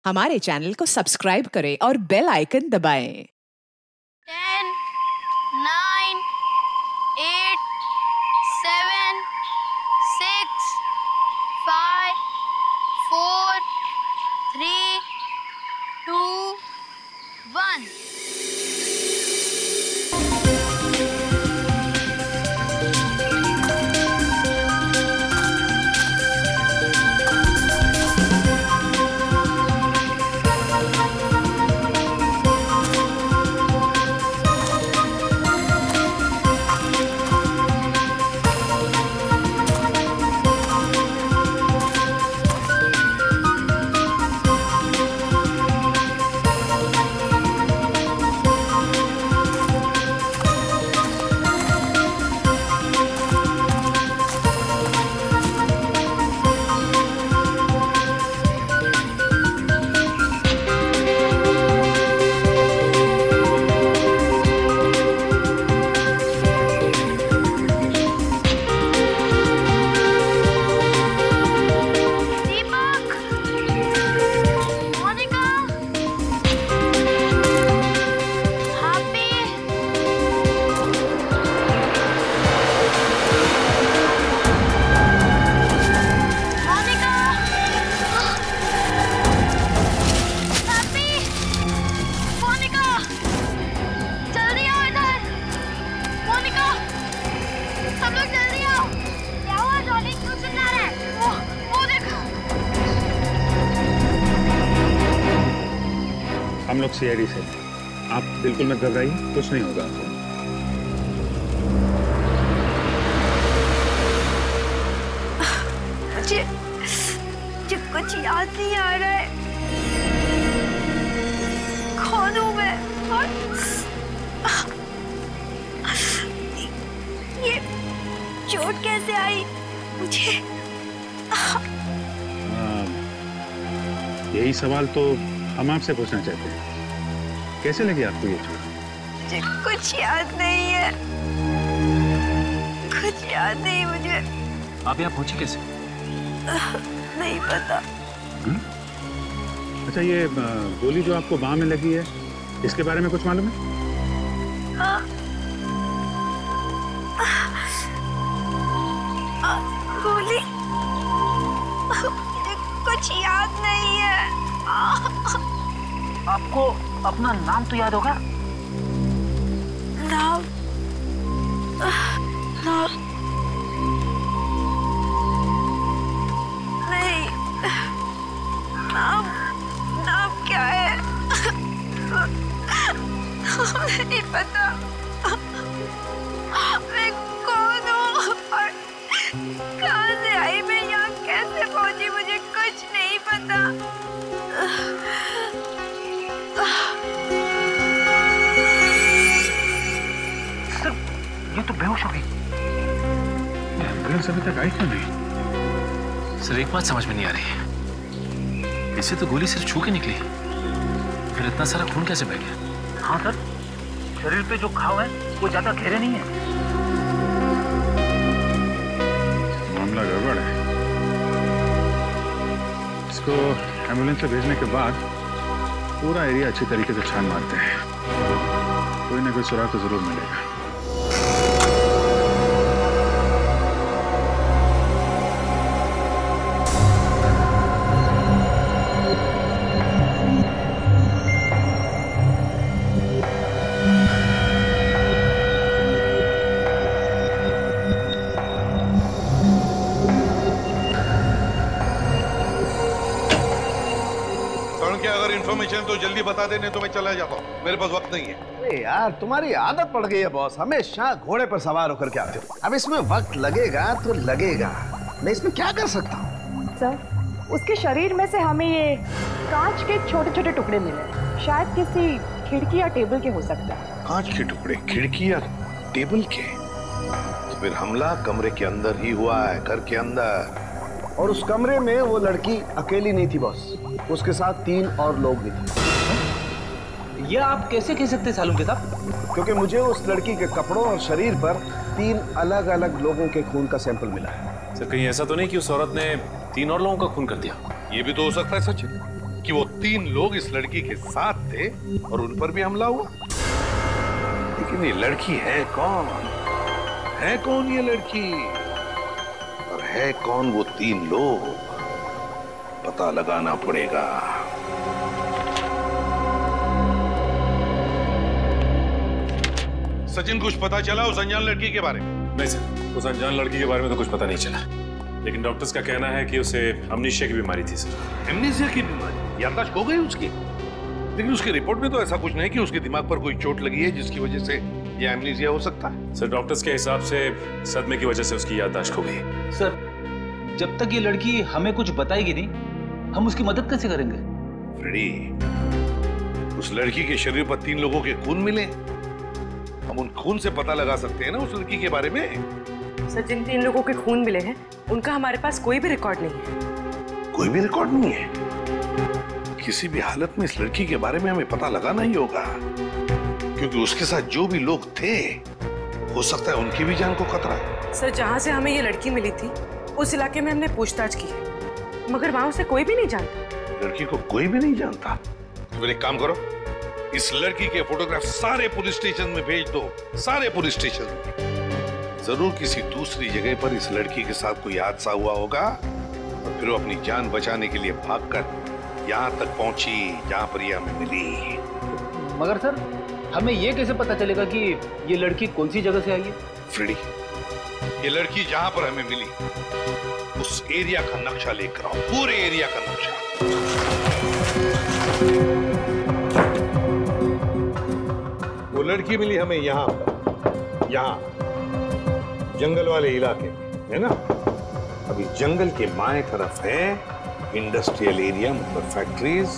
हमारे चैनल को सब्सक्राइब करें और बेल आइकन दबाएं। 10, 9, 8, 7, 6, 5, 4, 3, 2, 1. हम लोग सीआईडी से, आप बिल्कुल मत घबराइए, कुछ नहीं होगा आपको। मुझे कुछ याद नहीं आ रहा है। कौन हूँ मैं और ये चोट कैसे आई मुझे? यही सवाल तो हम आपसे पूछना चाहते हैं, कैसे लगी आपको ये चोट? मुझे कुछ याद नहीं है, कुछ याद नहीं मुझे। आप यहाँ पहुंची कैसे? नहीं पता। अच्छा, ये गोली जो आपको बाह में लगी है, इसके बारे में कुछ मालूम है? गोली? मुझे कुछ याद नहीं है। आपको अपना नाम तो याद होगा? नाम? नाम नहीं। नाम क्या है? नहीं पता। मैं कौन हूँ और कहाँ से आई? मैं यहाँ कैसे पहुंची? मुझे कुछ नहीं पता। सर, ये तो बेहोश हो गई। एम्बुलेंस अभी तक आई क्यों नहीं? सर, एक बात समझ में नहीं आ रही, इसे तो गोली सिर्फ छू के निकली, फिर इतना सारा खून कैसे बह गया? हाँ सर, शरीर पे जो घाव है वो ज्यादा गहरे नहीं है। मामला गड़बड़ है। इसको एम्बुलेंस से भेजने के बाद पूरा एरिया अच्छी तरीके से छान मारते हैं, कोई ना कोई सुराग तो जरूर मिलेगा। इन्फॉर्मेशन तो जल्दी बता देने तो मैं चला जाता हूँ, मेरे पास वक्त नहीं है। अरे यार, तुम्हारी आदत पड़ गई है बॉस, हमेशा घोड़े पर सवार होकर के आते हो। अब इसमें वक्त लगेगा तो लगेगा, मैं इसमें क्या कर सकता हूँ? सर, उसके शरीर में से हमें ये कांच के छोटे छोटे टुकड़े मिले, शायद किसी खिड़की या टेबल के हो सकता है। कांच के टुकड़े खिड़की या टेबल के? तो फिर हमला कमरे के अंदर ही हुआ है, घर के अंदर। और उस कमरे में वो लड़की अकेली नहीं थी बॉस, उसके साथ 3 और लोग भी थे। ये आप कैसे कह सकते सालूम के साहब? क्योंकि मुझे उस लड़की के कपड़ों और शरीर पर 3 अलग अलग लोगों के खून का सैंपल मिला है। सर, कहीं ऐसा तो नहीं कि उस औरत ने 3 और लोगों का खून कर दिया? ये भी तो हो सकता है सच। कि वो 3 लोग इस लड़की के साथ थे और उन पर भी हमला हुआ। लेकिन ये लड़की है कौन? है कौन ये लड़की? और है कौन वो 3 लोग? पता लगाना पड़ेगा। सचिन, कुछ पता चला उस अनजान लड़की के बारे में? नहीं सर, उस अनजान लड़की के बारे में तो कुछ पता नहीं चला, लेकिन डॉक्टर्स का कहना है कि उसे अमनीशिया की बीमारी थी सर। एमनीशिया की बीमारी? याददाश्त खो गई उसकी? लेकिन उसकी रिपोर्ट में तो ऐसा कुछ नहीं कि उसके दिमाग पर कोई चोट लगी है जिसकी वजह से ये एमनीशिया हो सकता है। सर, डॉक्टर्स के हिसाब से सदमे की वजह से उसकी याददाश्त खो गई। सर, जब तक ये लड़की हमें कुछ बताएगी नहीं, हम उसकी मदद कैसे करेंगे? फ्रेडी, उस लड़की के शरीर पर 3 लोगों के खून मिले। हम उन खून से पता लगा सकते हैं ना उस लड़की के बारे में। सर, जिन 3 लोगों के खून मिले हैं उनका हमारे पास कोई भी रिकॉर्ड नहीं है। कोई भी रिकॉर्ड नहीं है? किसी भी हालत में इस लड़की के बारे में हमें पता लगाना ही होगा, क्योंकि उसके साथ जो भी लोग थे हो सकता है उनकी भी जान को खतरा है। सर, जहाँ से हमें ये लड़की मिली थी उस इलाके में हमने पूछताछ की है, मगर वहाँ उसे कोई भी नहीं जानता। लड़की को कोई भी नहीं जानता? तो फिर एक काम करो, इस लड़की के फोटोग्राफ सारे पुलिस स्टेशन में भेज दो, सारे पुलिस स्टेशन में। जरूर किसी दूसरी जगह पर इस लड़की के साथ कोई हादसा हुआ होगा और फिर वो अपनी जान बचाने के लिए भागकर यहाँ तक पहुंची जहाँ पर ये हमें मिली। मगर सर, हमें ये कैसे पता चलेगा कि ये लड़की कौन सी जगह से आई है? फ्रेडी, ये लड़की जहाँ पर हमें मिली उस एरिया का नक्शा लेकर आओ, पूरे एरिया का नक्शा। वो लड़की मिली हमें यहाँ पर, यहाँ जंगल वाले इलाके में, है ना? अभी जंगल के बाएं तरफ है इंडस्ट्रियल एरिया, मतलब फैक्ट्रीज,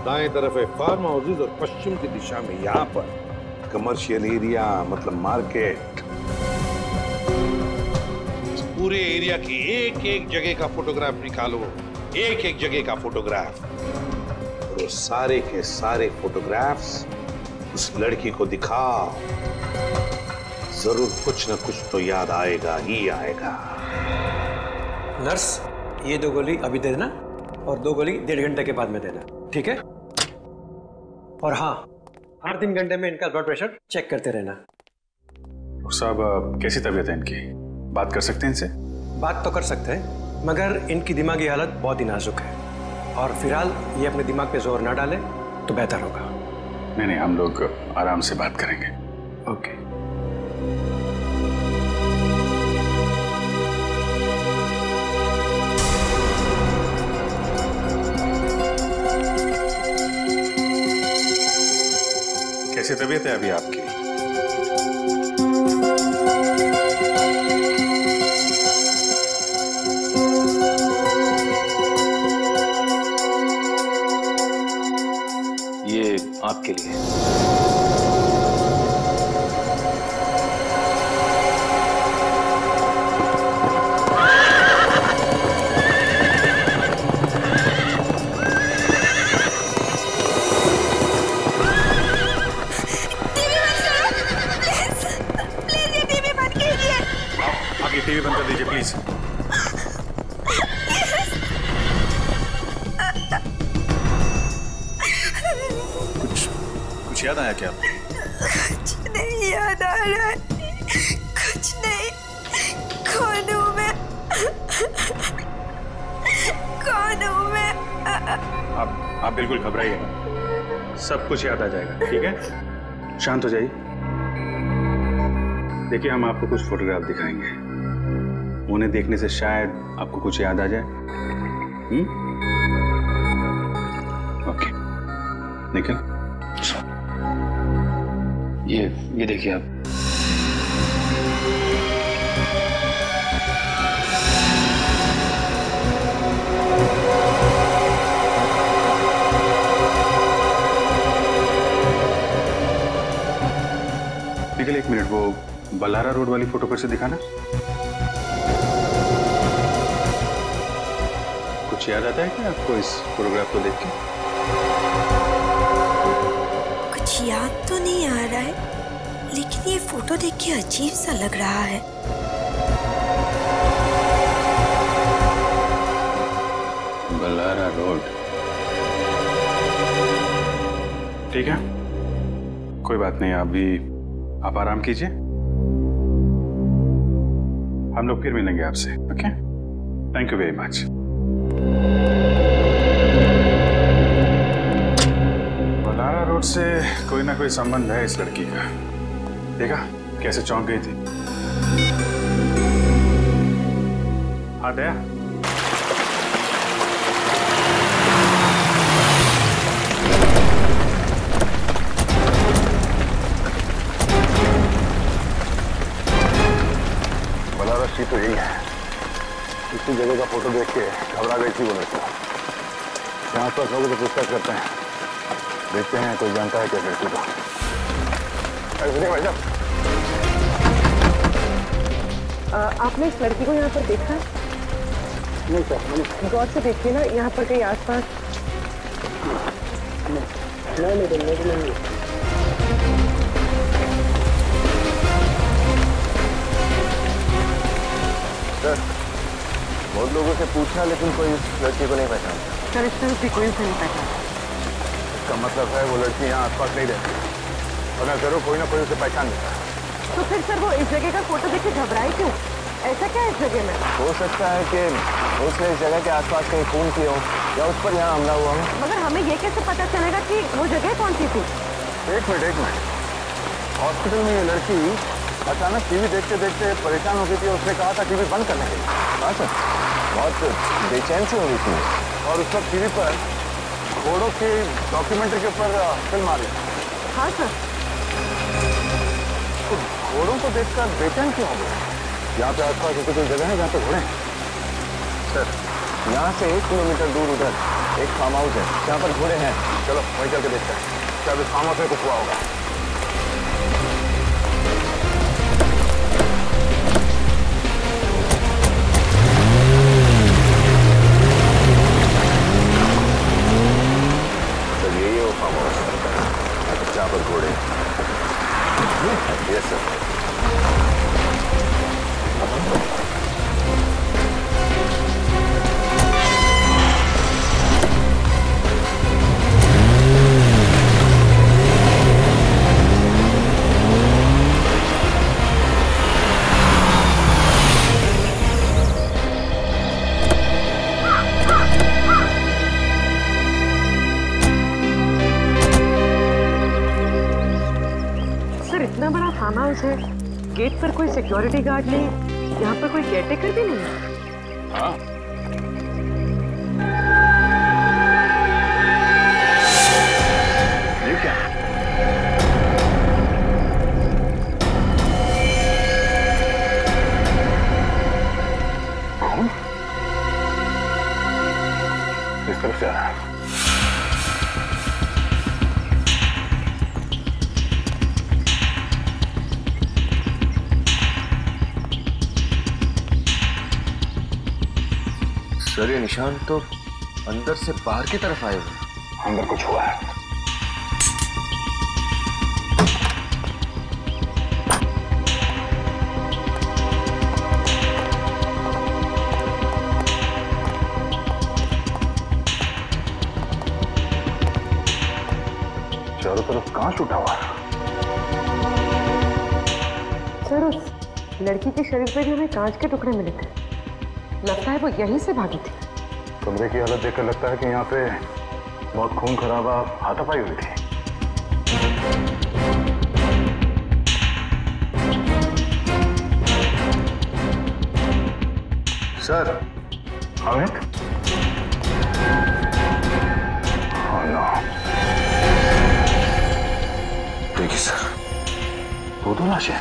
दाएं तरफ है फार्म हाउसेज और पश्चिम की दिशा में यहाँ पर कमर्शियल एरिया, मतलब मार्केट। इस पूरे एरिया की एक एक जगह का फोटोग्राफ निकालो, एक एक जगह का फोटोग्राफ, और वो सारे के सारे फोटोग्राफ्स उस लड़की को दिखाओ। जरूर कुछ न कुछ तो याद आएगा ही आएगा। नर्स, ये 2 गोली अभी दे देना और 2 गोली 1.5 घंटे के बाद में देना, ठीक है? और हाँ, हर 3 घंटे में इनका ब्लड प्रेशर चेक करते रहना। डॉक्टर साहब, कैसी तबीयत है इनकी? बात कर सकते हैं इनसे? बात तो कर सकते हैं, मगर इनकी दिमागी हालत बहुत ही नाजुक है और फिलहाल ये अपने दिमाग पे जोर ना डालें तो बेहतर होगा। नहीं, हम लोग आराम से बात करेंगे। ओके। कैसी तबीयत है अभी आपकी? ये आपके लिए। टीवी बंद कर दीजिए प्लीज। कुछ याद आया क्या? कुछ नहीं याद आ रहा है, कुछ नहीं। कौन हूँ मैं? कौन हूँ मैं? आप बिल्कुल घबराइए मत, सब कुछ याद आ जाएगा, ठीक है? शांत हो जाइए। देखिए, हम आपको कुछ फोटोग्राफ दिखाएंगे, उन्हें देखने से शायद आपको कुछ याद आ जाए। ओके, निखिल, ये देखिए आप। निखिल, 1 मिनट, वो बल्हारा रोड वाली फोटो फिर से दिखाना। कुछ याद आता है क्या आपको इस फोटोग्राफ को देख के? कुछ याद तो नहीं आ रहा है, लेकिन ये फोटो देख के अजीब सा लग रहा है। बल्हारा रोड। ठीक है, कोई बात नहीं, अभी आप आराम कीजिए, हम लोग फिर मिलेंगे आपसे। Okay, thank you very much. Balara road से कोई ना कोई संबंध है इस लड़की का। देखा कैसे चौंक गई थी। हाँ दया, बलारा स्ट्रीट तो यही है। इसी जगह का फोटो देख के घबरा गई थी वो लड़की। यहाँ आसपास लोगों से पूछताछ करते हैं, देखते हैं कोई जानता है क्या लड़की को। भाई साहब, आपने इस लड़की को यहाँ पर देखा है? नहीं सर, गौर से देखिए ना, यहाँ पर कहीं आसपास। नहीं। सर, बहुत लोगों से पूछा लेकिन कोई इस लड़की को नहीं पहचानता। सर, इस तरह से कोई नहीं पहचानता। इसका मतलब है वो लड़की यहाँ आसपास नहीं रहती, और मैं जरूर कोई ना कोई उसे पहचान लेता। तो फिर सर वो इस जगह का फोटो देख के घबराई क्यों? ऐसा क्या है इस जगह में? हो सकता है कि उसने इस जगह के आसपास कहीं खून किया हो या उस पर यहाँ हमला हुआ हो। मगर हमें ये कैसे पता चलेगा कि वो जगह कौन सी थी? एक मिनट, हॉस्पिटल में ये लड़की अचानक टीवी देखते देखते परेशान हो गई थी। उसने कहा था टीवी बंद करने के लिए। हाँ सर, बहुत बेचैन सी हो गई थी, और उस वक्त टीवी पर घोड़ों की डॉक्यूमेंट्री के ऊपर फिल्म आ रही। हाँ सर। तो घोड़ों को देखकर बेचैन क्यों हो गए? यहाँ पे आसपास ऐसी कोई जगह है जहाँ पे घोड़े? सर, यहाँ से 1 किलोमीटर दूर उधर एक फार्म हाउस है जहाँ पर घोड़े हैं। चलो वहीं चल के देखते हैं, क्या इस फार्म हाउस में कुछ हुआ होगा। सर, यही है वो फार्म हाउस जहाँ पर घोड़े। Yes sir. इतना बड़ा फार्म हाउस है, गेट पर कोई सिक्योरिटी गार्ड नहीं, यहाँ पर कोई केयरटेकर भी नहीं है। हाँ, ये क्या? कौन इस तरफ से आ रहा है? सर, ये निशान तो अंदर से बाहर की तरफ आए हुए। अंदर कुछ हुआ है। चारों तरफ कांच उठा हुआ है। सर, उस लड़की के शरीर पे भी हमें कांच के टुकड़े मिले थे। लगता है वो यहीं से भागी थी। कमरे की हालत देखकर लगता है कि यहाँ पे बहुत खून खराबा हाथापाई हुई थी। सर, अमित? Oh no. देखिए सर, दो लाशें।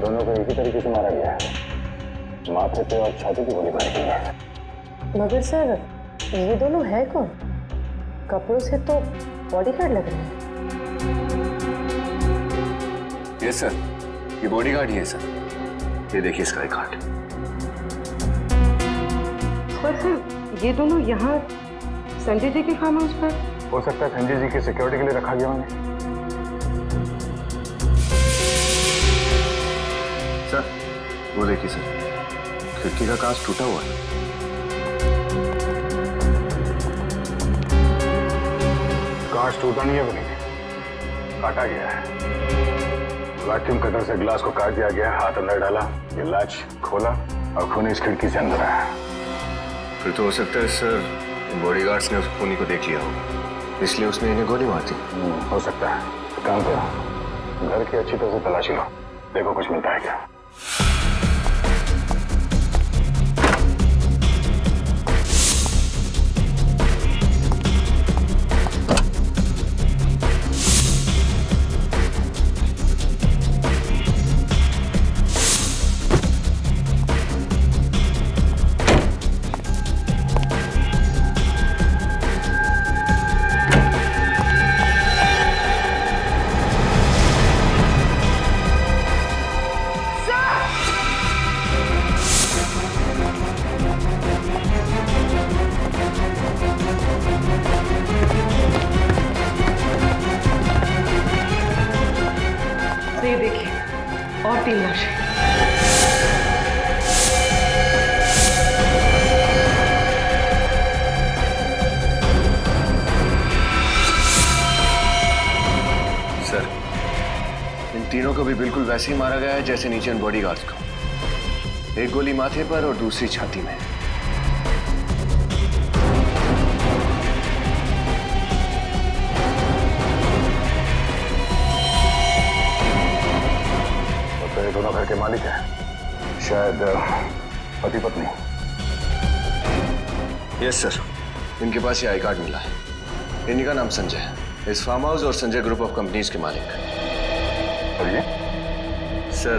दोनों को एक ही तरीके से मारा गया है, माथे पे और छाती की गोली मारी गई है। मगर सर, ये दोनों है कौन? कपड़ों से तो बॉडीगार्ड लग रहे हैं। यस सर, ये बॉडीगार्ड ही है सर। ये देखिए इसका एक कार्ड। पर सर, ये दोनों यहाँ संजय जी के फार्म हाउस पर? हो सकता है संजय जी की सिक्योरिटी के लिए रखा गया उन्हें। सर, वो देखिए सर, खिड़की का कांच टूटा हुआ है। कांच टूटा नहीं है अभी, काटा गया है। वैक्यूम कटर से ग्लास को काट दिया गया, हाथ अंदर डाला, ये लैच खोला और खूनी इस खिड़की से अंदर आया। फिर तो हो सकता है सर बॉडीगार्ड्स ने उस खूनी को देख लिया होगा, इसलिए उसने इन्हें गोली मार दी। हो सकता है। काम करो, घर की अच्छी तरह से तलाशी लो, देखो कुछ मिलता है क्या। ये देखिए और 3 लाशें। सर इन तीनों को भी बिल्कुल वैसे ही मारा गया है जैसे नीचे इन बॉडीगार्ड्स को। एक गोली माथे पर और दूसरी छाती में। दोनों घर के मालिक हैं, शायद पति पत्नी। यस सर, इनके पास ये आई कार्ड मिला है। इन्हीं का नाम संजय है, इस फार्म हाउस और संजय ग्रुप ऑफ कंपनीज के मालिक। और ये? सर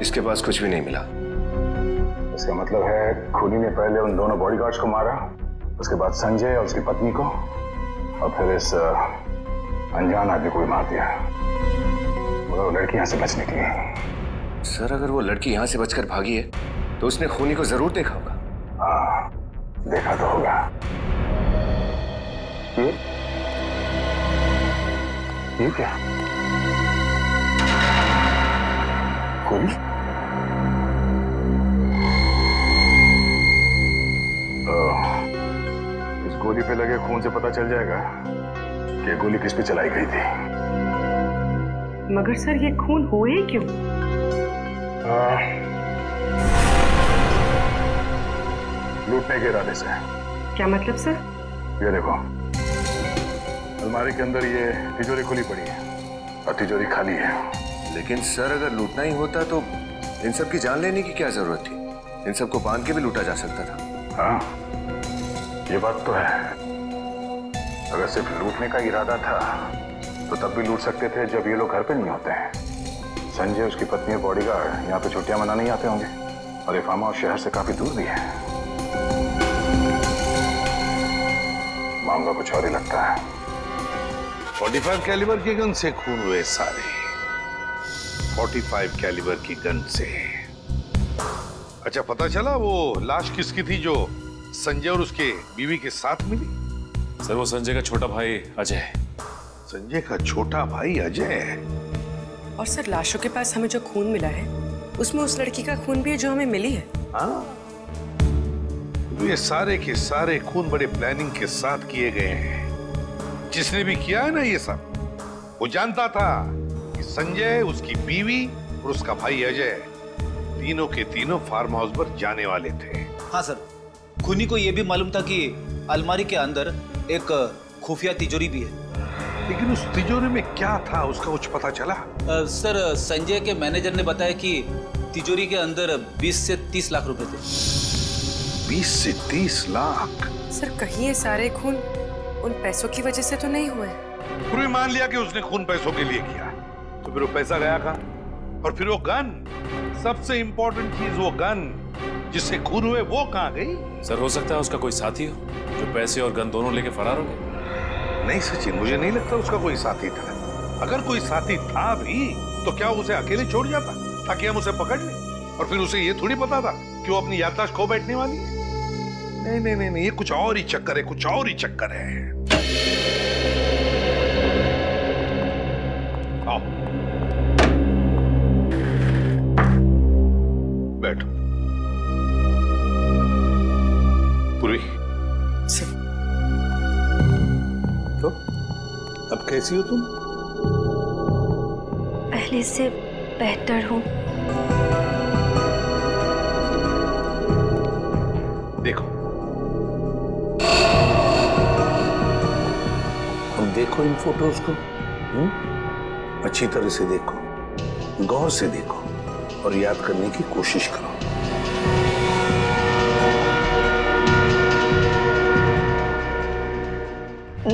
इसके पास कुछ भी नहीं मिला। इसका मतलब है खूनी ने पहले उन दोनों बॉडीगार्ड्स को मारा, उसके बाद संजय और उसकी पत्नी को, और फिर इस अनजान आदमी को भी मार दिया। मगर वो लड़की यहाँ से बच निकली। सर अगर वो लड़की यहाँ से बचकर भागी है तो उसने खूनी को जरूर देखा होगा। हाँ, देखा तो होगा। ये क्या? खूनी? इस गोली पे लगे खून से पता चल जाएगा कि गोली किस पे चलाई गई थी। मगर सर ये खून हुए क्यों? लूटने के इरादे से। क्या मतलब सर? ये देखो, अलमारी के अंदर ये तिजोरी खुली पड़ी है और तिजोरी खाली है। लेकिन सर अगर लूटना ही होता तो इन सब की जान लेने की क्या जरूरत थी? इन सबको बांध के भी लूटा जा सकता था। हाँ, ये बात तो है। अगर सिर्फ लूटने का इरादा था तो तब भी लूट सकते थे जब ये लोग घर पे नहीं होते हैं। संजय, उसकी पत्नी और बॉडीगार्ड यहाँ पे छुट्टियां मनाने आते होंगे, और ये फार्म हाउस शहर से काफी दूर भी है। मामला कुछ और ही लगता है। 45 कैलिबर के गन से खून हुए सारे। 45 कैलिबर की गन से। अच्छा, पता चला वो लाश किसकी थी जो संजय और उसके बीवी के साथ मिली? सर वो संजय का छोटा भाई अजय है। संजय का छोटा भाई अजय? और सर लाशों के पास हमें जो खून मिला है उसमें उस लड़की का खून भी है जो हमें मिली है। हाँ, तो ये सारे के सारे खून बड़े प्लानिंग के साथ किए गए हैं। जिसने भी किया है ना ये सब, वो जानता था कि संजय, उसकी बीवी और उसका भाई अजय तीनों के तीनों फार्म हाउस पर जाने वाले थे। हाँ सर, खूनी को यह भी मालूम था कि अलमारी के अंदर एक खुफिया तिजोरी भी है। लेकिन उस तिजोरी में क्या था उसका कुछ पता चला? सर संजय के मैनेजर ने बताया कि तिजोरी के अंदर 20 से 30 लाख रुपए थे। 20 से 30 लाख? सर कहीं ये सारे खून उन पैसों की वजह से तो नहीं हुए? पूरी मान लिया कि उसने खून पैसों के लिए किया, तो फिर वो पैसा गया कहाँ? और फिर वो गन, सबसे इंपॉर्टेंट चीज वो गन जिससे खून हुए, वो कहाँ गई? सर हो सकता है उसका कोई साथी हो जो पैसे और गन दोनों लेके फरार हो गए। नहीं सचिन, मुझे नहीं लगता उसका कोई साथी था। अगर कोई साथी था भी तो क्या उसे अकेले छोड़ जाता ताकि हम उसे पकड़ लें? और फिर उसे ये थोड़ी पता था कि वो अपनी याददाश्त खो बैठने वाली है। नहीं नहीं नहीं नहीं, ये कुछ और ही चक्कर है, कुछ और ही चक्कर है। आओ बैठो। पूर्वी, तो अब कैसी हो तुम? पहले से बेहतर हूँ। देखो, अब देखो इन फोटोज को। अच्छी तरह से देखो, गौर से देखो और याद करने की कोशिश करो।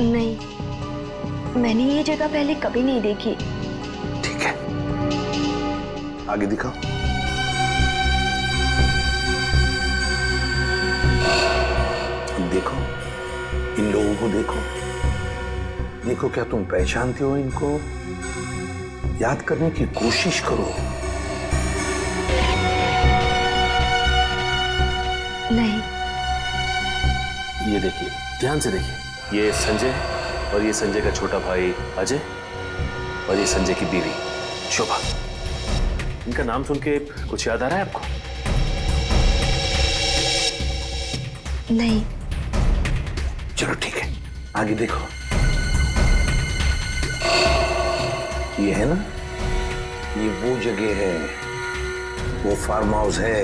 नहीं, मैंने ये जगह पहले कभी नहीं देखी। ठीक है, आगे दिखाओ। देखो, इन लोगों को देखो। देखो, क्या तुम पहचानते हो इनको? याद करने की कोशिश करो। नहीं। ये देखिए, ध्यान से देखिए। ये संजय है और ये संजय का छोटा भाई अजय और ये संजय की बीवी शोभा। इनका नाम सुन के कुछ याद आ रहा है आपको? नहीं। चलो ठीक है, आगे देखो। ये है ना, ये वो जगह है, वो फार्म हाउस है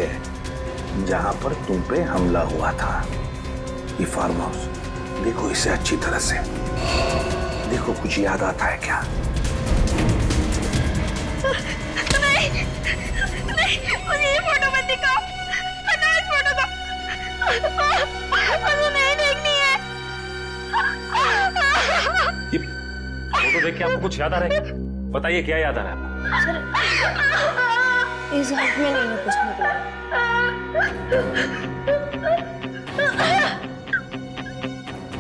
जहां पर तुम पे हमला हुआ था। ये फार्म हाउस देखो इसे अच्छी तरह से। देखो, कुछ याद आता है क्या? नहीं, नहीं, मुझे ये फोटो मत दिखाओ। हटाओ इस फोटो को। मुझे नहीं देखनी है। ये फोटो देख के आपको कुछ याद आ रहा है? बताइए, क्या याद आ रहा है आपको? इस हाथ में नहीं है कुछ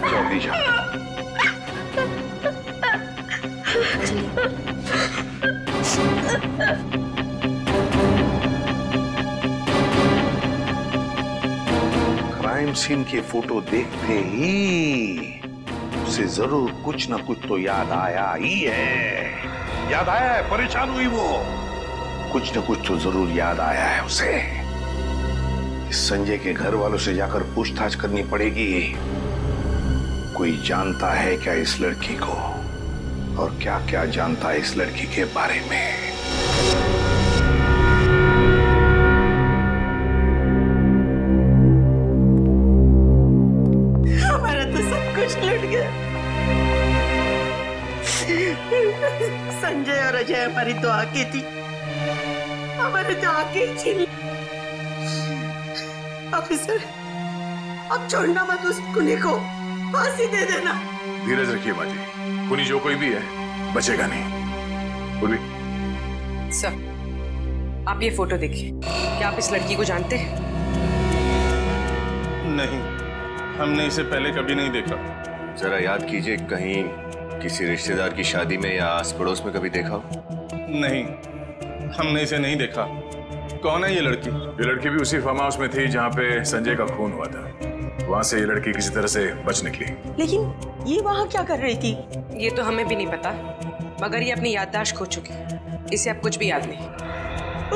जल्दी जाओ। क्राइम सीन की फोटो देखते ही उसे जरूर कुछ ना कुछ तो याद आया ही है। याद आया है, परेशान हुई वो। कुछ न कुछ तो जरूर याद आया है उसे। इस संजय के घर वालों से जाकर पूछताछ करनी पड़ेगी। कोई जानता है क्या इस लड़की को, और क्या क्या जानता है इस लड़की के बारे में। हमारा तो सब कुछ लूट गया। संजय और अजय हमारी तो आंखें थी, हमारे तो आंखें छीन। ऑफिसर, अब छोड़ना मत उस कुनी को, फांसी दे देना। धीरज रखिए माँ जी, कुनी जो कोई भी है बचेगा नहीं। पूर्वी। सर, आप ये फोटो देखिए। क्या आप इस लड़की को जानते हैं? नहीं, हमने इसे पहले कभी नहीं देखा। जरा याद कीजिए, कहीं किसी रिश्तेदार की शादी में या आस पड़ोस में कभी देखा हो? नहीं, हमने इसे नहीं देखा। कौन है ये लड़की? ये लड़की भी उसी फार्म हाउस में थी जहाँ पे संजय का खून हुआ था। वहां से ये लड़की किसी तरह से बच निकली। लेकिन ये वहाँ क्या कर रही थी? ये तो हमें भी नहीं पता, मगर ये अपनी याददाश्त खो चुकी है। इसे अब कुछ भी याद नहीं।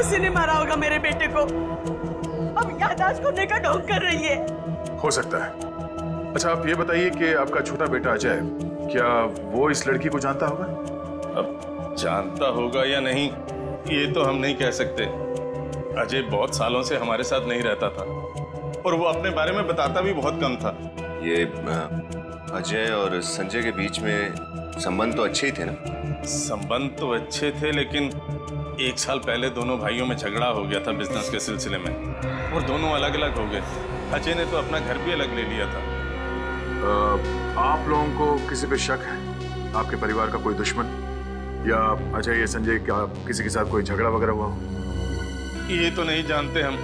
उसी ने मारा होगा मेरे बेटे को, अब याददाश्त खोने का ढोंग कर रही है। हो सकता है। अच्छा, आप ये बताइए कि आपका छोटा बेटा अजय, क्या वो इस लड़की को जानता होगा? अब जानता होगा या नहीं, ये तो हम नहीं कह सकते। अजय बहुत सालों से हमारे साथ नहीं रहता था और वो अपने बारे में बताता भी बहुत कम था। ये अजय और संजय के बीच में संबंध तो अच्छे ही थे ना? संबंध तो अच्छे थे, लेकिन 1 साल पहले दोनों भाइयों में झगड़ा हो गया था बिजनेस के सिलसिले में, और दोनों अलग अलग हो गए। अजय ने तो अपना घर भी अलग ले लिया था। आप लोगों को किसी पे शक है? आपके परिवार का कोई दुश्मन, या अजय या संजय का किसी के साथ कोई झगड़ा वगैरह हुआ हो? ये तो नहीं जानते हम,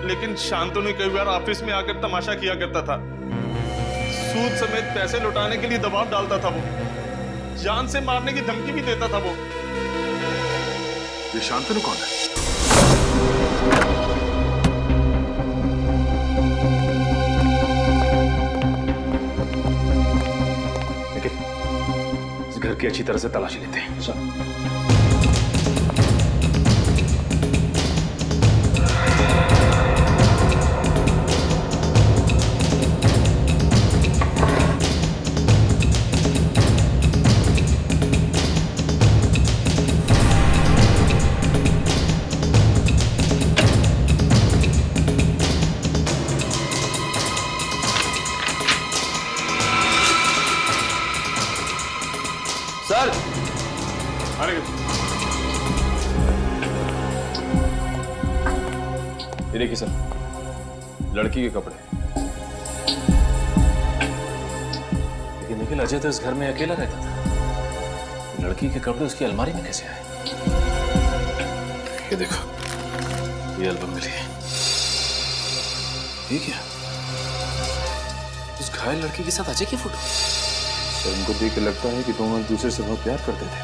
लेकिन शांतनु कई बार ऑफिस में आकर तमाशा किया करता था। सूद समेत पैसे लौटाने के लिए दबाव डालता था वो, जान से मारने की धमकी भी देता था वो। ये शांतनु कौन है? इस घर की अच्छी तरह से तलाशी लेते हैं। ये देखिए सर, लड़की के कपड़े। लेकिन निखिल, अजय तो इस घर में अकेला रहता था, लड़की के कपड़े उसकी अलमारी में कैसे आए? ये देखो, ये एल्बम मिली है। ये क्या? उस घायल लड़की के साथ अजय की फोटो। सर, उनको देख के लगता है कि दोनों एक दूसरे से बहुत प्यार करते थे।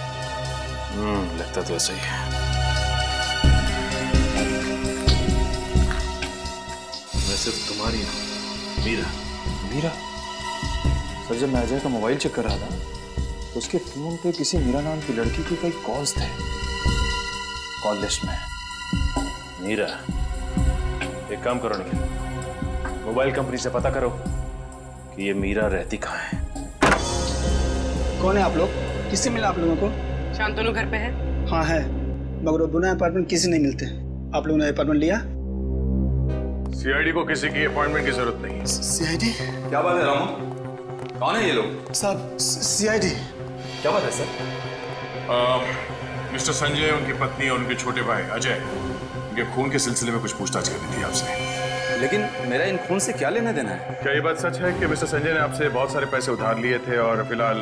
लगता तो ऐसा ही है। मैं सिर्फ तुम्हारी हूं, मीरा। मीरा? सर, जब मैं अजय का मोबाइल चेक कर रहा था तो उसके फोन पे किसी मीरा नाम की लड़की के कई कॉल्स थे कॉल लिस्ट में। मीरा, एक काम करो निखिल, मोबाइल कंपनी से पता करो कि ये मीरा रहती कहाँ है। कौन है आप लोग? किससे मिला आप लोगों को? शांतनु घर पे है? हाँ है, मगर वो दोनों अपार्टमेंट किसी नहीं मिलते। आप लोगों ने अपार्टमेंट लिया? सीआईडी को किसी की अपॉइंटमेंट की जरूरत नहीं। सीआईडी? क्या बात है रामू? कौन है ये लोग? साहब, सीआईडी। क्या बात है सर? मिस्टर संजय, उनकी पत्नी और उनके छोटे भाई अजय, उनके खून के सिलसिले में कुछ पूछताछ करनी थी आपसे। लेकिन मेरा इन खून से क्या लेना देना है? क्या ये बात सच है कि मिस्टर संजय ने आपसे बहुत सारे पैसे उधार लिए थे और फिलहाल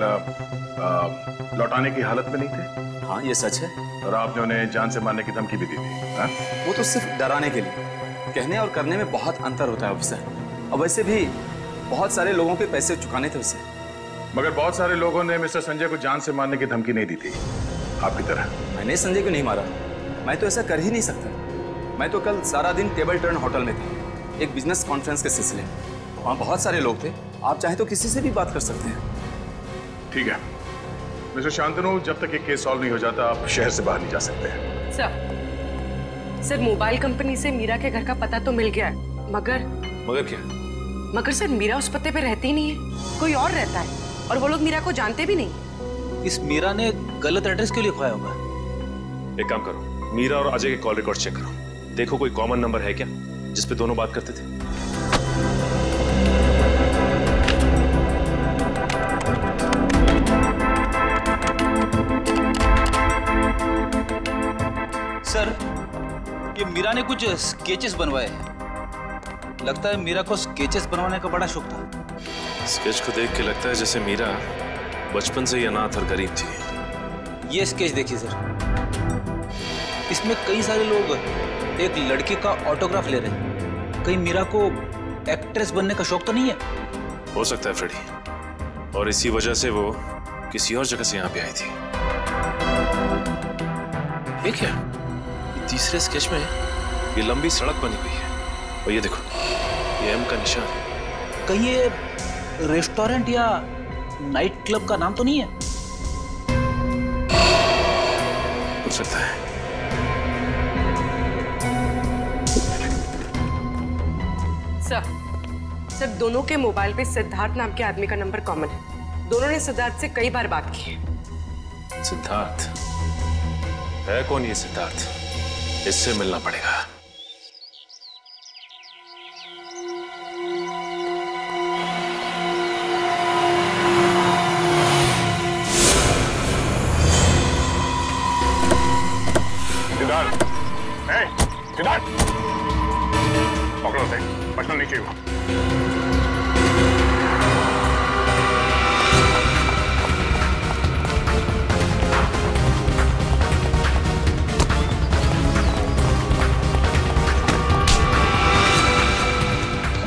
लौटाने की हालत में नहीं थे? हाँ, ये सच है। और आपने उन्हें जान से मारने की धमकी भी दी थी? हाँ? वो तो सिर्फ डराने के लिए। कहने और करने में बहुत अंतर होता है ऑफिसर। और वैसे भी बहुत सारे लोगों के पैसे चुकाने थे उसे। मगर बहुत सारे लोगों ने मिस्टर संजय को जान से मारने की धमकी नहीं दी थी आपकी तरह। मैंने संजय को नहीं मारा, मैं तो ऐसा कर ही नहीं सकता। मैं तो कल सारा दिन टेबल टर्न होटल में था, एक बिजनेस कॉन्फ्रेंस के सिलसिले में। वहाँ बहुत सारे लोग थे, आप चाहे तो किसी से भी बात कर सकते हैं। ठीक है मिस्टर शांतनु, जब तक ये केस सॉल्व नहीं हो जाता आप शहर से बाहर नहीं जा सकते। सर, मोबाइल कंपनी से मीरा के घर का पता तो मिल गया है, मगर क्या? मगर सर, मीरा उस पते पे रहती ही नहीं है, कोई और रहता है, और वो लोग मीरा को जानते भी नहीं। इस मीरा ने गलत एड्रेस क्यों लिखवाया होगा? एक काम करो, मीरा और अजय के कॉल रिकॉर्ड चेक करो, देखो कोई कॉमन नंबर है क्या जिस पे दोनों बात करते थे। सर, ये मीरा ने कुछ स्केचेस बनवाए हैं। लगता है मीरा को स्केचेस बनवाने का बड़ा शौक था। स्केच को देख के लगता है जैसे मीरा बचपन से ही अनाथ और गरीब थी। ये स्केच देखिए सर, इसमें कई सारे लोग एक लड़की का ऑटोग्राफ ले रहे हैं। कहीं मीरा को एक्ट्रेस बनने का शौक तो नहीं है? हो सकता है फ्रेडी, और इसी वजह से वो किसी और जगह से यहाँ पे आई थी। ये क्या? तीसरे स्केच में ये लंबी सड़क बनी हुई है, और ये देखो, ये एम का निशान है। कहीं ये रेस्टोरेंट या नाइट क्लब का नाम तो नहीं है? हो सकता है। सर, दोनों के मोबाइल पे सिद्धार्थ नाम के आदमी का नंबर कॉमन है। दोनों ने सिद्धार्थ से कई बार बात की है। सिद्धार्थ है? कौन ये सिद्धार्थ? इससे मिलना पड़ेगा। सिद्धार्थ, सिद्धार्थ, पकड़ो से, बचना नहीं चाहिए।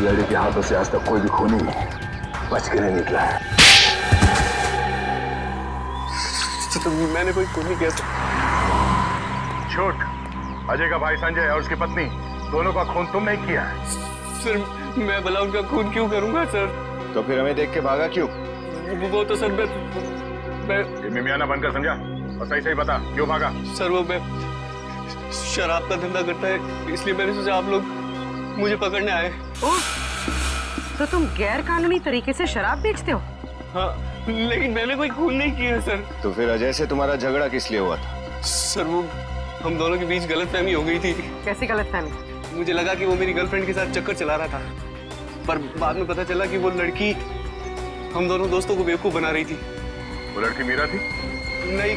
सीआईडी के हाथों से आज तक कोई भी खूनी बच के नहीं निकला है। तो मैंने कोई खूनी कैसे? झूठ। अजय का भाई संजय और उसकी पत्नी दोनों का खून तुम नहीं किया है। सर, मैं भला उनका खून क्यों करूंगा सर? तो फिर हमें देख के भागा क्यों? वो तो सर मैं मिमियाना बनकर समझा, और सही सही बता क्यों भागा? सर, वो मैं शराब का धंधा करता है, इसलिए मैंने सोचा आप लोग मुझे पकड़ने आए। तो तुम गैर कानूनी तरीके से शराब बेचते हो? हाँ, लेकिन मैंने कोई खून नहीं किया सर। तो फिर अजय से तुम्हारा झगड़ा किस लिए हुआ था? सर, वो हम दोनों के बीच गलतफहमी हो गई थी। कैसी गलतफहमी? मुझे लगा कि वो मेरी गर्लफ्रेंड के साथ चक्कर चला रहा था, पर बाद में पता चला कि वो लड़की हम दोनों दोस्तों को बेवकूफ बना रही थी। वो लड़की मीरा थी? नहीं,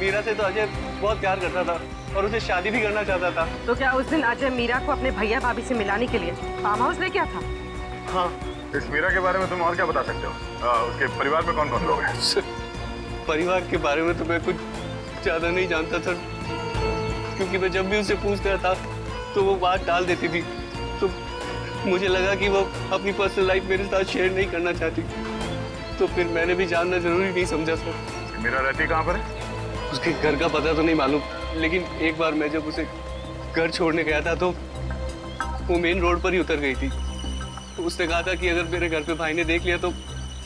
मीरा से तो अजय बहुत प्यार करता था, और उसे शादी भी करना चाहता था। तो क्या उस दिन अजय मीरा को अपने भैया भाभी से मिलाने के लिए फार्म हाउस ले गया था? हाँ। इस मीरा के बारे में तुम और क्या बता सकते हो? उसके परिवार में कौन कौन लोग हैं? परिवार के बारे में तो मैं कुछ ज्यादा नहीं जानता सर, क्योंकि मैं जब भी उससे पूछता था तो वो बात टाल देती थी। तो मुझे लगा कि वो अपनी पर्सनल लाइफ मेरे साथ शेयर नहीं करना चाहती, तो फिर मैंने भी जानना जरूरी नहीं समझा सर। मीरा रहती कहाँ पर है? उसके घर का पता तो नहीं मालूम, लेकिन एक बार मैं जब उसे घर छोड़ने गया था तो वो मेन रोड पर ही उतर गई थी। तो उसने कहा था कि अगर मेरे घर पे भाई ने देख लिया तो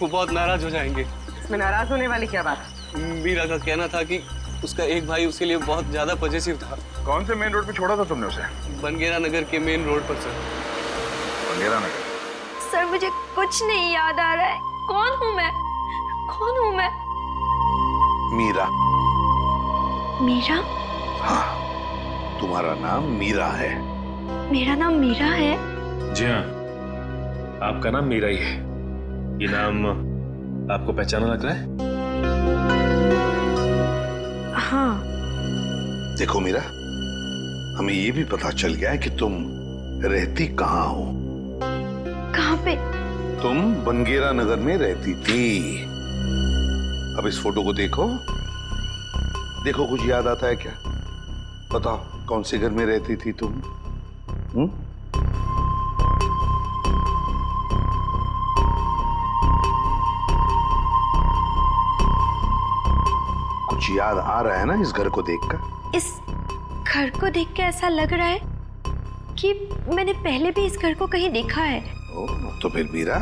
वो बहुत नाराज हो जाएंगे। इसमें नाराज होने वाली क्या बात? मीरा का कहना था कि उसका एक भाई उसके लिए बहुत ज्यादा पॉजिटिव था। कौन से मेन रोड पे छोड़ा था तुमने उसे? बनगेरा नगर के मेन रोड पर सर। बनगेरा नगर? सर मुझे कुछ नहीं याद आ रहा है। कौन हूँ मैं? कौन हूँ मैं? मीरा। मीरा? हाँ, तुम्हारा नाम मीरा है। मेरा नाम मीरा है? जी हाँ, आपका नाम मीरा ही है। ये नाम आपको पहचाना लग रहा है? हाँ। देखो मीरा, हमें ये भी पता चल गया है कि तुम रहती कहाँ हो। कहाँ पे? तुम बनगेरा नगर में रहती थी। अब इस फोटो को देखो, देखो कुछ याद आता है क्या? बताओ कौन से घर में रहती थी तुम? कुछ याद आ रहा है ना इस घर को देखकर? इस घर को देख के ऐसा लग रहा है कि मैंने पहले भी इस घर को कहीं देखा है। तो फिर मीरा,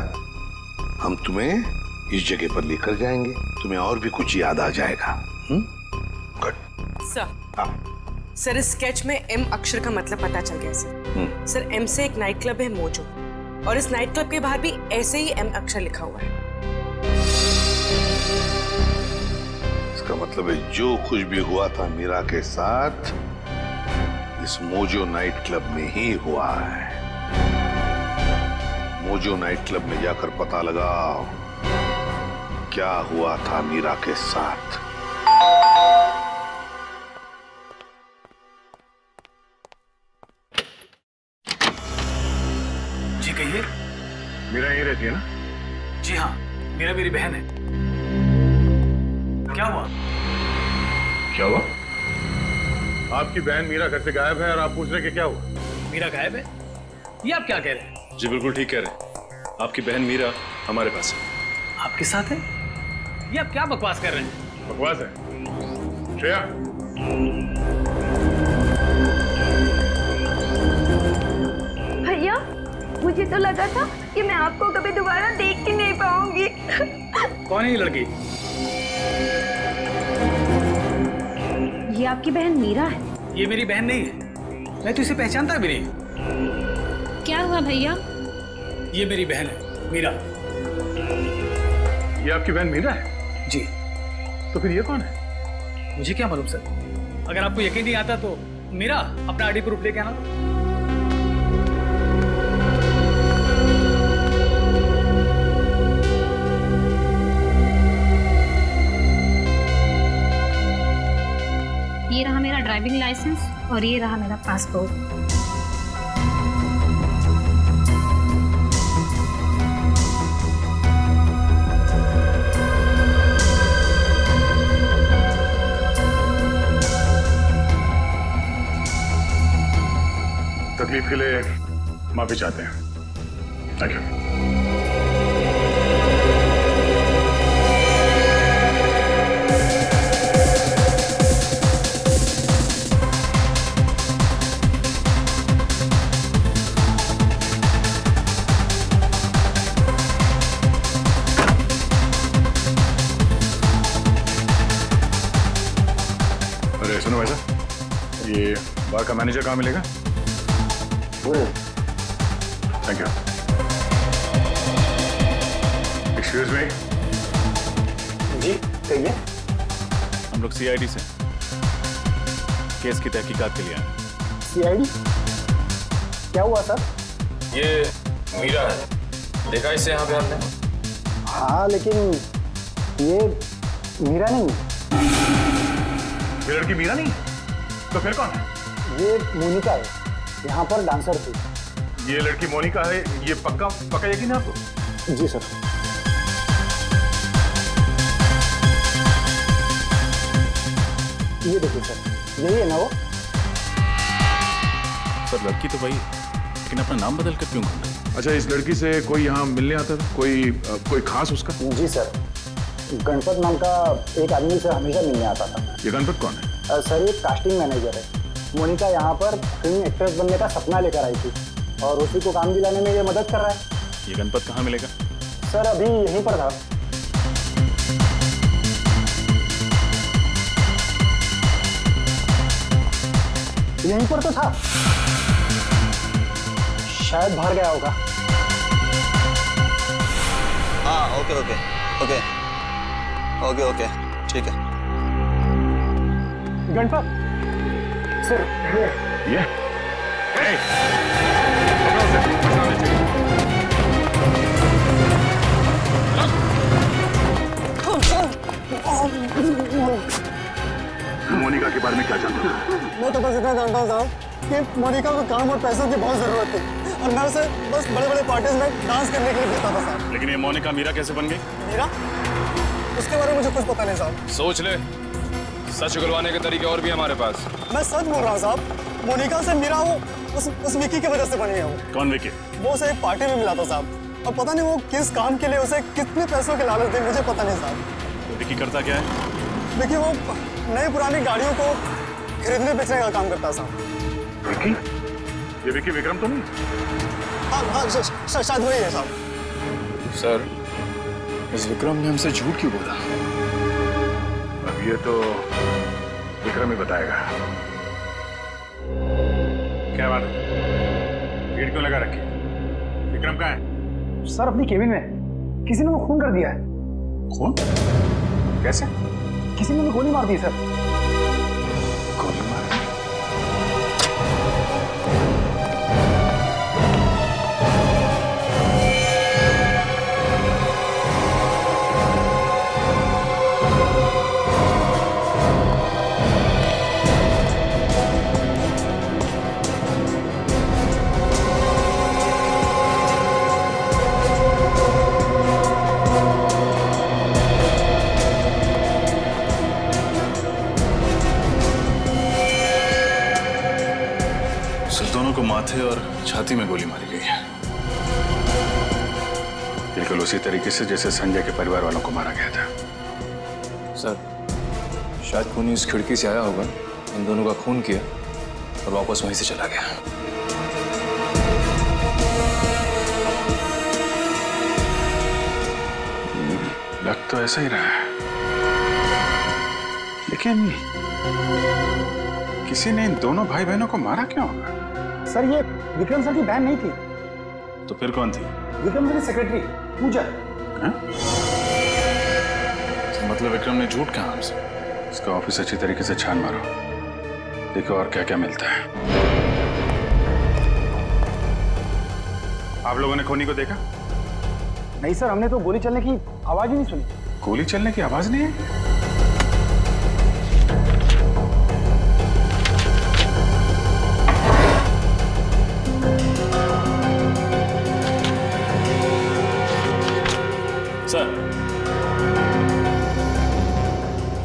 हम तुम्हें इस जगह पर लेकर जाएंगे, तुम्हें और भी कुछ याद आ जाएगा। गुड। सर इस स्केच में एम अक्षर का मतलब पता चल गया सर। सर एम से एक नाइट क्लब है मोजो, और इस नाइट क्लब के बाहर भी ऐसे ही एम अक्षर लिखा हुआ है। इसका मतलब है जो कुछ भी हुआ था मीरा के साथ इस मोजो नाइट क्लब में ही हुआ है। मोजो नाइट क्लब में जाकर पता लगाओ क्या हुआ था मीरा के साथ। जी कहिए। मीरा यहीं रहती है ना? जी हाँ, मीरा मेरी बहन है। क्या हुआ? क्या हुआ? आपकी बहन मीरा घर से गायब है और आप पूछ रहे कि क्या हुआ? मीरा गायब है? ये आप क्या कह रहे हैं? जी बिल्कुल ठीक कह रहे हैं। आपकी बहन मीरा हमारे पास है। आपके साथ है? ये आप क्या बकवास कर रहे हैं? बकवास है? श्रेया, भैया मुझे तो लगा था कि मैं आपको कभी दोबारा देख ही नहीं पाऊंगी। कौन है ये लड़की? ये आपकी बहन मीरा है? ये मेरी बहन नहीं है, मैं तो इसे पहचानता भी नहीं। क्या हुआ भैया? ये मेरी बहन है मीरा। ये आपकी बहन मीरा है? जी। तो फिर ये कौन है? मुझे क्या मालूम सर, अगर आपको यकीन नहीं आता तो मीरा अपना आईडी प्रूफ लेके आना। ये रहा मेरा ड्राइविंग लाइसेंस और ये रहा मेरा पासपोर्ट। तकलीफ के लिए माफी चाहते हैं। Thank you. अरे सुनो भाई साहब, ये बार का मैनेजर कहाँ मिलेगा? Thank you. Excuse me. जी कहिए। हम लोग सीआईडी से केस की तहकीकात के लिए आए। सीआईडी? क्या हुआ सर? ये मीरा है, देखा इससे यहाँ पे आपने? हाँ लेकिन ये मीरा नहीं है। ये लड़की मीरा नहीं? तो फिर कौन है? ये मोनिका है, यहाँ पर डांसर थी। ये लड़की मोनिका है, ये पक्का यकीन है आपको? जी सर। ये देखिए सर, यही है ना वो? सर लड़की तो वही है, लेकिन अपना नाम बदल कर क्यों करना? अच्छा, इस लड़की से कोई यहाँ मिलने आता था? कोई खास उसका? जी सर, गणपत नाम का एक आदमी से हमेशा मिलने आता था। ये गणपत कौन है? सर ये कास्टिंग मैनेजर है। मोनिका यहाँ पर फिल्म एक्ट्रेस बनने का सपना लेकर आई थी और उसी को काम दिलाने में ये मदद कर रहा है। ये गणपत कहाँ मिलेगा? सर अभी यहीं पर था। यहीं पर तो था, शायद बाहर गया होगा। हाँ okay okay okay okay okay ठीक है। गणपत सर, ये मोनिका के बारे में क्या जानते हो? मैं तो बस इतना जानता हूँ साहब कि मोनिका को काम और पैसों की बहुत जरूरत थी और मैं उसे बस बड़े बड़े पार्टीज में डांस करने के लिए भेजता था साहब। लेकिन ये मोनिका मीरा कैसे बन गई? मीरा? उसके बारे में मुझे कुछ पता नहीं साहब। सोच ले, सच उगलवाने के तरीके और भी हमारे पास। मैं सच बोल रहा हूँ साहब, मोनिका से मीरा वो उस विकी की वजह से बनी है। वो कौन विकी? वो उसे एक पार्टी में मिला था साहब और पता नहीं वो किस काम के लिए उसे कितने पैसों की लालच दी, मुझे पता नहीं साहब। तो विकी करता क्या है? देखिए वो नई पुरानी गाड़ियों को खरीदने बेचने का काम करता साहब। विकी? ये विकी विक्रम तो नहीं? हाँ शायद वही है साहब। सर इस विक्रम ने हमसे झूठ क्यों बोला? अब ये तो विक्रम ही बताएगा। क्या बात है, भीड़ क्यों लगा रखी? विक्रम कहाँ है? सर अपनी केबिन में, किसी ने वो खून कर दिया है। खून? कैसे? किसी ने गोली मार दी सर। गोली मार? माथे और छाती में गोली मारी गई है। बिल्कुल उसी तरीके से जैसे संजय के परिवार वालों को मारा गया था। सर शायद खूनी इस खिड़की से आया होगा, इन दोनों का खून किया और वापस वहीं से चला गया। लग तो ऐसा ही रहा है, लेकिन किसी ने इन दोनों भाई बहनों को मारा क्यों होगा? सर ये विक्रम सर की बहन नहीं थी। तो फिर कौन थी? विक्रम सर की सेक्रेटरी पूजा। मतलब विक्रम ने झूठ कहा हमसे? इसका ऑफिस अच्छी तरीके से छान मारो, देखो और क्या क्या मिलता है। आप लोगों ने खूनी को देखा? नहीं सर, हमने तो गोली चलने की आवाज ही नहीं सुनी। गोली चलने की आवाज नहीं है? सर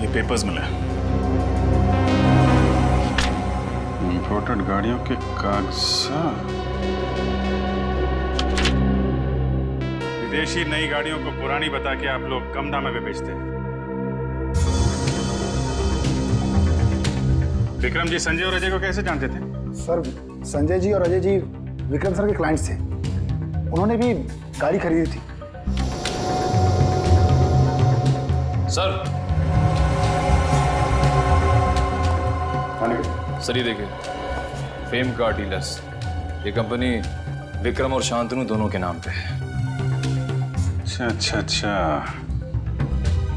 ये पेपर्स मिले, इंपोर्टेड गाड़ियों के कागजात। विदेशी नई गाड़ियों को पुरानी बता के आप लोग कम दाम में बेचते हैं। विक्रम जी संजय और अजय को कैसे जानते थे? सर संजय जी और अजय जी विक्रम सर के क्लाइंट्स थे, उन्होंने भी गाड़ी खरीदी थी। सर ये देखिए, फेम कार डीलर्स, ये कंपनी विक्रम और शांतनु दोनों के नाम पे है। अच्छा,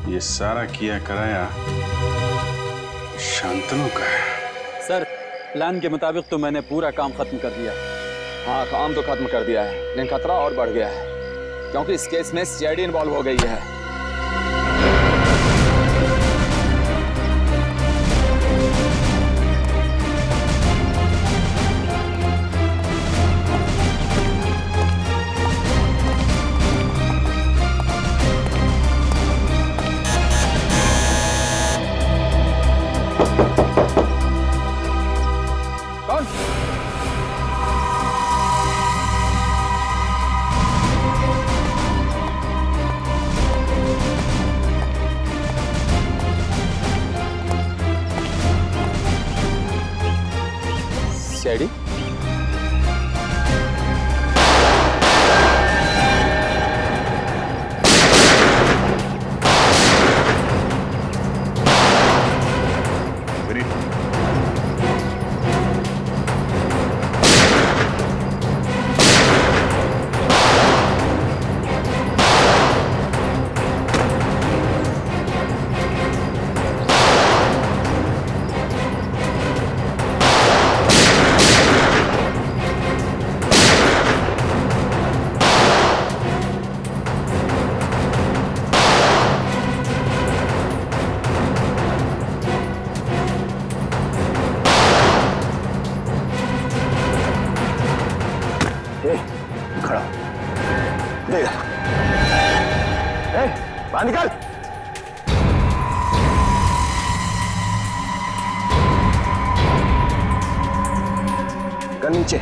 ये सारा किया कराया शांतनु का है। सर प्लान के मुताबिक तो मैंने पूरा काम खत्म कर दिया। हाँ काम तो खत्म कर दिया है, लेकिन खतरा और बढ़ गया है क्योंकि इस केस में सीआईडी इन्वॉल्व हो गई है। खड़ा दे बाहर निकाल। कर नीचे,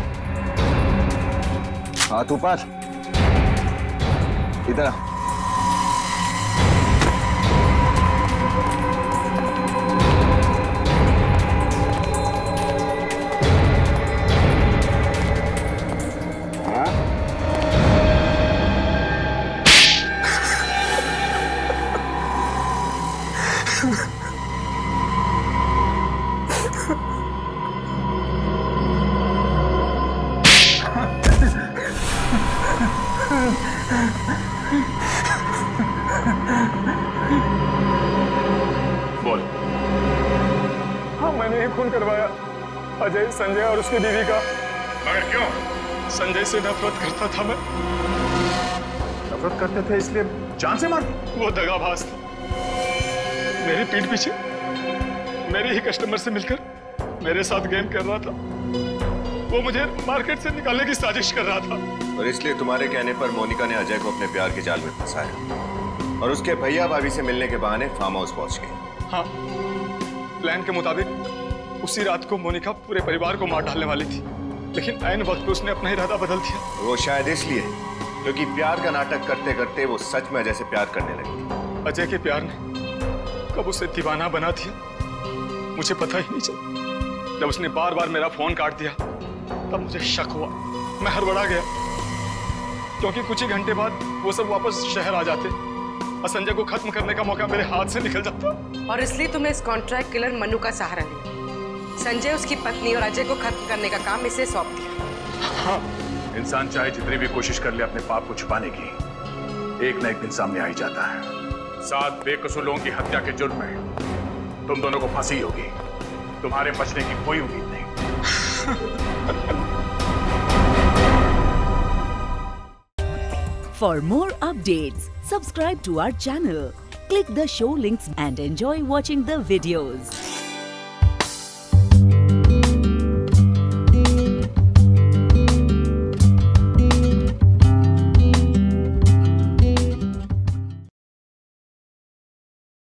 हाथ ऊपर, इधर आ। बोल। हाँ, मैंने ही खून करवाया अजय, संजय और उसकी बीवी का। मगर क्यों? संजय से नफरत करता था मैं। नफरत करते थे इसलिए जान से मार? वो दगाबाज था। मेरी पीठ पीछे मेरे ही कस्टमर से मिलकर मेरे साथ गेम कर रहा था। वो मुझे मार्केट से निकालने की साजिश कर रहा था। और इसलिए तुम्हारे कहने पर मोनिका ने अजय को अपने प्यार के जाल में फंसाया और उसके भैया भाभी से मिलने के बहाने फार्म हाउस पहुंच गई। हाँ, प्लान के मुताबिक उसी रात को मोनिका पूरे परिवार को मार डालने वाली थी, लेकिन ऐन वक्त पे उसने अपना इरादा बदल दिया। वो शायद इसलिए क्योंकि प्यार का नाटक करते करते वो सच में अजय से प्यार करने लगी। अजय के प्यार ने कब उसे दीवाना बना दिया मुझे पता ही नहीं चला। जब उसने बार बार मेरा फोन काट दिया तब मुझे शक हुआ। मैं हड़बड़ा गया क्योंकि कुछ ही घंटे बाद वो सब वापस शहर आ जाते और संजय को खत्म करने का मौका मेरे हाथ से निकल जाता। और इसलिए तुमने इस कॉन्ट्रैक्ट किलर मनु का सहारा लिया। संजय, उसकी पत्नी और अजय को खत्म करने का काम इसे सौंप दिया। हाँ, इंसान चाहे जितनी भी कोशिश कर ले अपने पाप को छुपाने की, एक न एक दिन सामने आ ही जाता है। 7 बेकसूर लोगों की हत्या के जुर्म में तुम दोनों को फांसी होगी। तुम्हारे बचने की कोई उम्मीद नहीं। For more updates, subscribe to our channel, click the show links and enjoy watching the videos.